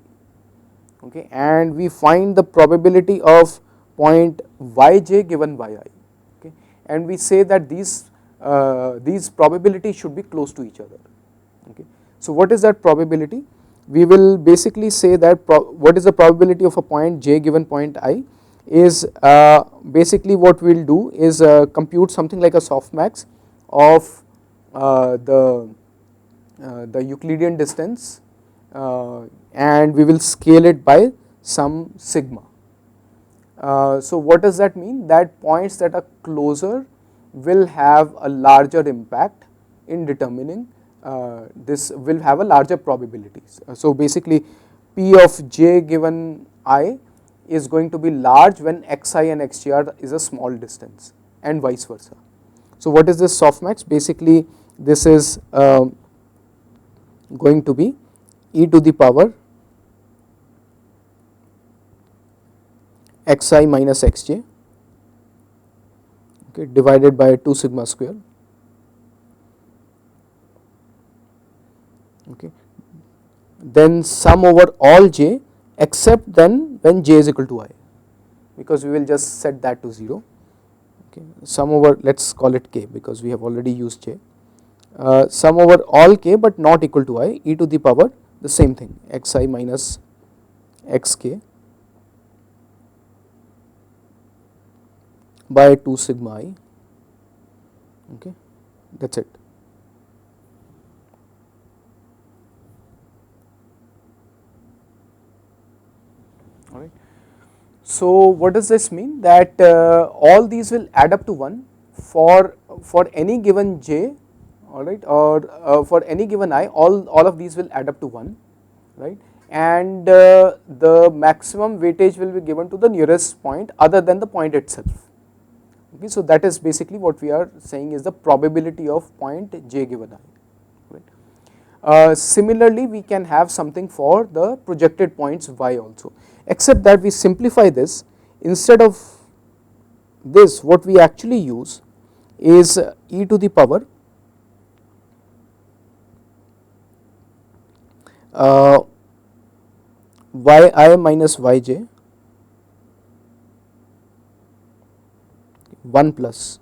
okay, and we find the probability of point yj given yi, okay, and we say that these probabilities should be close to each other, okay. So what is that probability? We will basically say that what is the probability of a point j given point I is basically what we will do is compute something like a softmax of the Euclidean distance, and we will scale it by some sigma. So what does that mean? That points that are closer will have a larger impact in determining this, will have a larger probabilities. So basically P of j given I is going to be large when xi and xj is a small distance and vice versa. So what is this softmax? Basically this is going to be e to the power xi minus xj, okay, divided by 2 sigma square, okay, then sum over all j except then when j is equal to I, because we will just set that to 0, okay, sum over, let us call it k because we have already used j, sum over all k but not equal to I, e to the power the same thing xi minus xk by 2 sigma I, okay, that is it. Alright. So what does this mean? That all these will add up to 1 for any given j, alright, or for any given I, all of these will add up to 1, right, and the maximum weightage will be given to the nearest point other than the point itself. Okay, so that is basically what we are saying is the probability of point j given I, right. Similarly we can have something for the projected points y also, except that we simplify this. Instead of this, what we actually use is e to the power yi minus yj 1 plus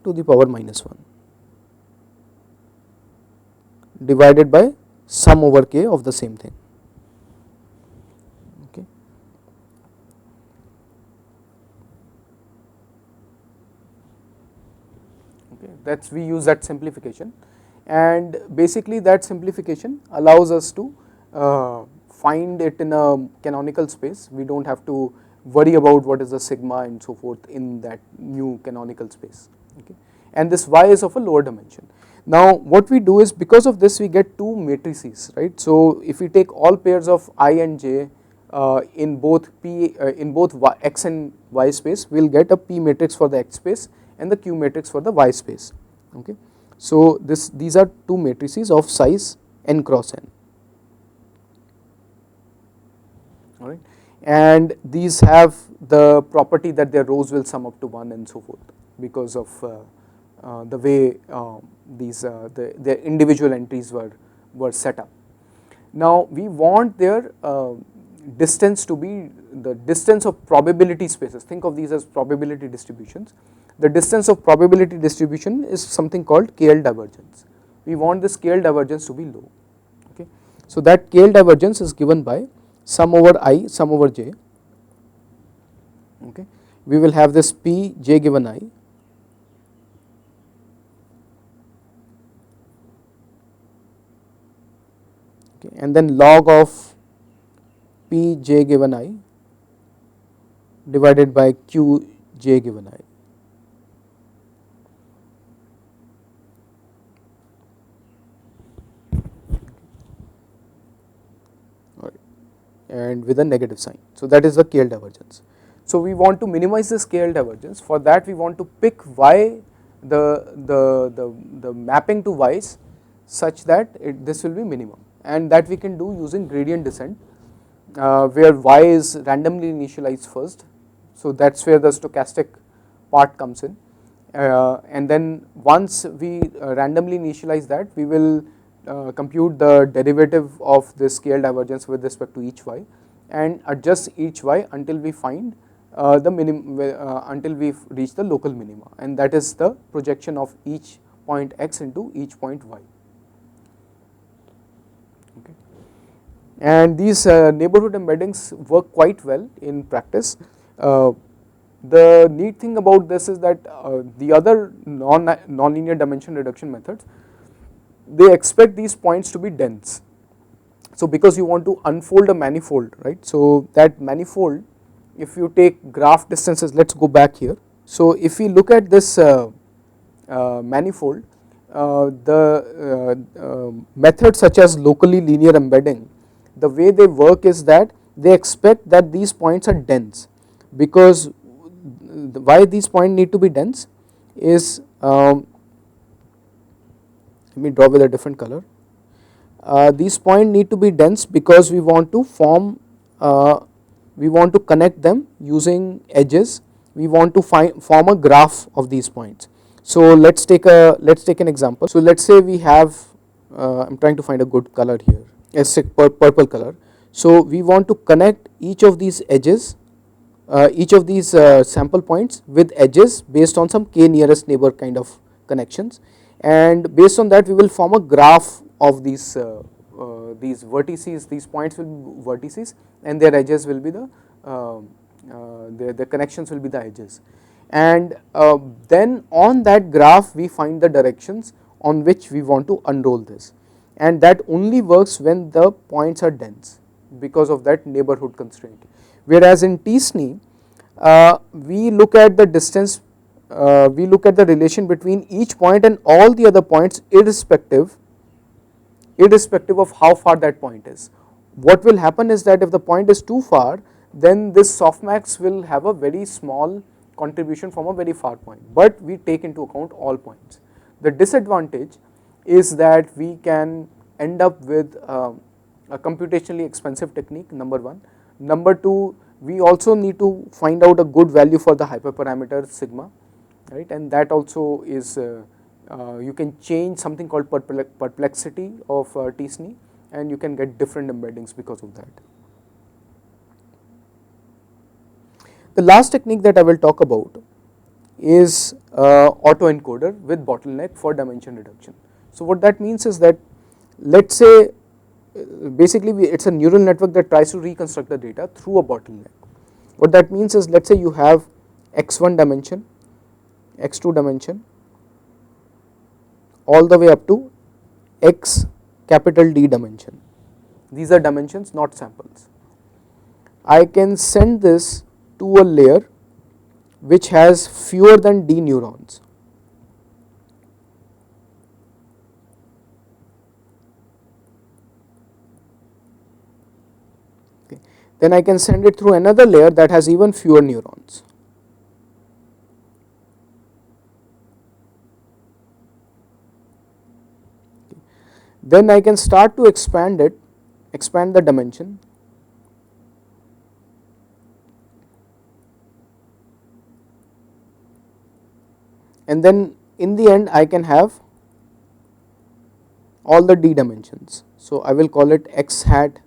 to the power minus 1 divided by sum over k of the same thing. Okay. Okay, that's we use that simplification, and basically that simplification allows us to find it in a canonical space. We don't have to worry about what is the sigma and so forth in that new canonical space. Okay. And this y is of a lower dimension. Now what we do is, because of this we get two matrices, right. So if we take all pairs of I and j in both x and y space, we will get a p matrix for the x space and the q matrix for the y space. Okay. So these are two matrices of size n cross n. Alright, and these have the property that their rows will sum up to 1 and so forth, because of the way their individual entries were set up. Now we want their distance to be the distance of probability spaces. Think of these as probability distributions. The distance of probability distribution is something called KL divergence. We want this KL divergence to be low. Okay, so that KL divergence is given by sum over I, sum over j. Okay, we will have this p j given I, okay, and then log of p j given I divided by q j given I. And with a negative sign. So that is the KL divergence. So we want to minimize this KL divergence. For that we want to pick y, the mapping to y's such that this will be minimum, and that we can do using gradient descent, where y is randomly initialized first. So that's where the stochastic part comes in, and then once we randomly initialize that, we will compute the derivative of this KL divergence with respect to each y and adjust each y until we find until we reach the local minima, and that is the projection of each point x into each point y. Okay. And these neighborhood embeddings work quite well in practice. The neat thing about this is that the other non-linear dimension reduction methods, they expect these points to be dense. So because you want to unfold a manifold, right, so that manifold, if you take graph distances, let's go back here. So if we look at this manifold, the methods such as locally linear embedding, the way they work is that they expect that these points are dense, because why these points need to be dense is, let me draw with a different color. These points need to be dense because we want to form, we want to connect them using edges. We want to form a graph of these points. So let's take an example. So let's say we have, I'm trying to find a good color here, a purple color. So we want to connect each of these edges, each of these sample points with edges based on some k nearest neighbor kind of connections, and based on that we will form a graph of these vertices. These points will be vertices and their edges will be the connections will be the edges, and then on that graph we find the directions on which we want to unroll this, and that only works when the points are dense because of that neighborhood constraint. Whereas in t-SNE we look at the distance, we look at the relation between each point and all the other points irrespective of how far that point is. What will happen is that if the point is too far, then this softmax will have a very small contribution from a very far point, but we take into account all points. The disadvantage is that we can end up with a computationally expensive technique, number one. Number two, we also need to find out a good value for the hyperparameter sigma, right, and that also is You can change something called perplexity of t-SNE, and you can get different embeddings because of that. The last technique that I will talk about is autoencoder with bottleneck for dimension reduction. So what that means is that, let's say basically it's a neural network that tries to reconstruct the data through a bottleneck. What that means is, let's say you have x1 dimension, x2 dimension, all the way up to x capital D dimension. These are dimensions, not samples. I can send this to a layer which has fewer than D neurons. Okay. Then I can send it through another layer that has even fewer neurons. Okay. Then I can start to expand the dimension. And then in the end I can have all the D dimensions. So I will call it x hat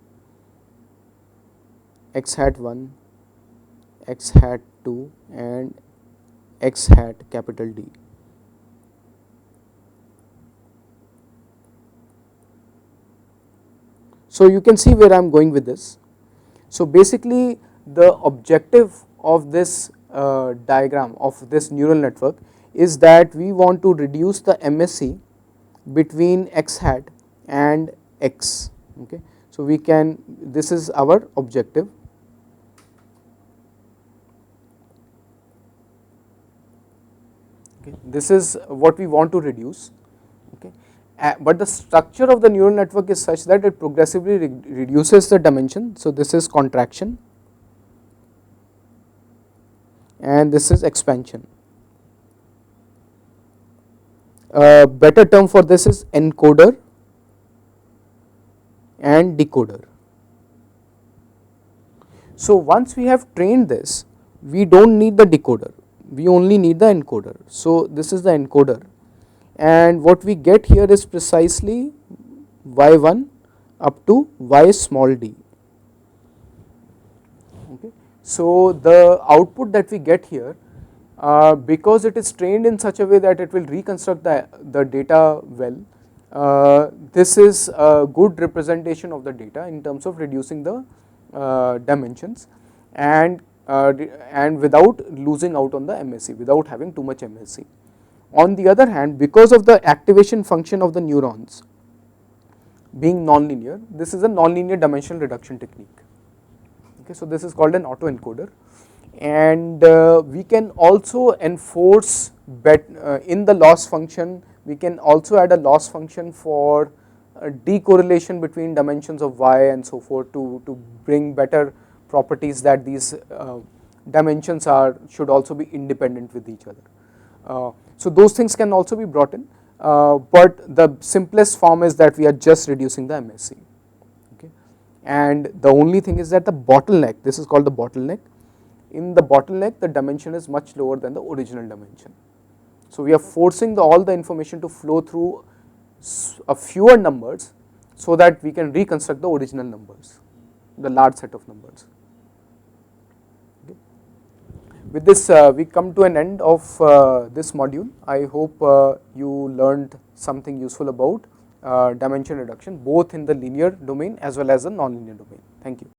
1, x hat 2 and x hat capital D. So you can see where I am going with this. So basically the objective of this diagram of this neural network is that we want to reduce the MSE between x hat and x. Okay. So we can, this is our objective. Okay. This is what we want to reduce. Okay. But the structure of the neural network is such that it progressively reduces the dimension. So this is contraction and this is expansion. A better term for this is encoder and decoder. So once we have trained this, we don't need the decoder, we only need the encoder. So this is the encoder, and what we get here is precisely y1 up to y small d. Okay. So the output that we get here, because it is trained in such a way that it will reconstruct the data well, this is a good representation of the data in terms of reducing the dimensions and without losing out on the MSE, without having too much MSE. On the other hand, because of the activation function of the neurons being nonlinear, this is a nonlinear dimensional reduction technique. Okay, so this is called an autoencoder. And we can also enforce in the loss function, we can also add a loss function for decorrelation between dimensions of y and so forth to bring better properties that these dimensions should also be independent with each other. So those things can also be brought in, but the simplest form is that we are just reducing the MSE. Okay. And the only thing is that the bottleneck, this is called the bottleneck. In the bottleneck, the dimension is much lower than the original dimension. So we are forcing all the information to flow through a fewer numbers so that we can reconstruct the original numbers, the large set of numbers. Okay. With this, we come to an end of this module. I hope you learned something useful about dimension reduction, both in the linear domain as well as the nonlinear domain. Thank you.